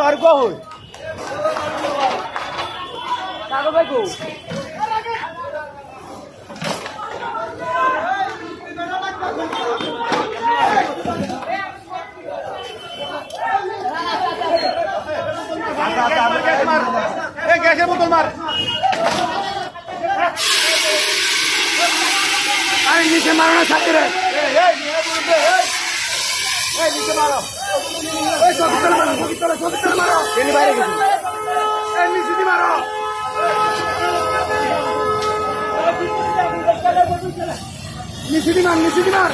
আর কই কাগো ভাই কো গ্যাসের বোতল মার আরে নিচে মারো না ছাত্র রে নিচে মারো মারো বাইরে গেছি নিচে মারো নিচে মার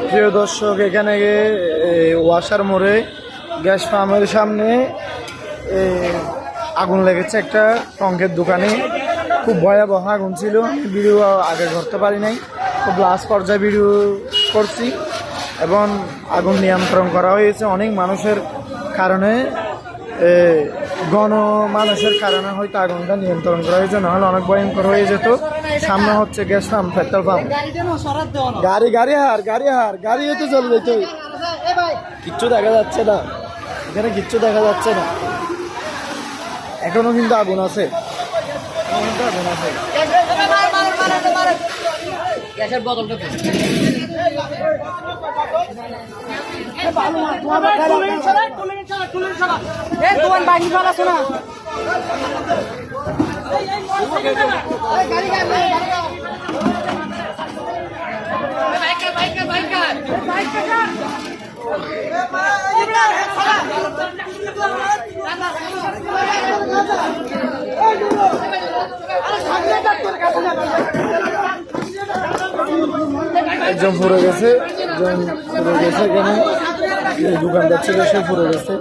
প্রিয় দর্শক, এখানে ওয়াসার মোড়ে গ্যাস পাম্পের সামনে আগুন লেগেছে একটা টঙ্কের দোকানে। খুব ভয়াবহ আগুন ছিল। ভিডিও আগে করতে পারি নাই, খুব লাস্ট পর্যায়ে ভিডিও করছি এবং আগুন নিয়ন্ত্রণ করা হয়েছে। অনেক মানুষের কারণে মানুষের কারণে হয়তো আগুনটা নিয়ন্ত্রণ করা হয়েছে, নাহলে অনেক ভয়ঙ্কর হয়ে যেত। সামনে হচ্ছে গ্যাস পাম্প, পেট্রোল পাম্প। গাড়ি হয়তো চলে যেত। কিচ্ছু দেখা যাচ্ছে না, এখানে কিচ্ছু দেখা যাচ্ছে না। এখনো কিন্তু আগুন আছে, গ্যাসের বোতলটা দোকান বাইরে ফেলা শোনা একজন পড়ে গেছে, এখানে দোকানদার ছিল, সে পড়ে গেছে।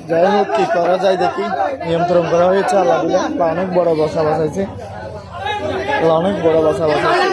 যাই হোক, কি করা যায় দেখি। নিয়ন্ত্রণ করা হয়েছে আল্লাহ, অনেক বড় বসা বাসাইছে, অনেক বড় বসা বাসাইছে।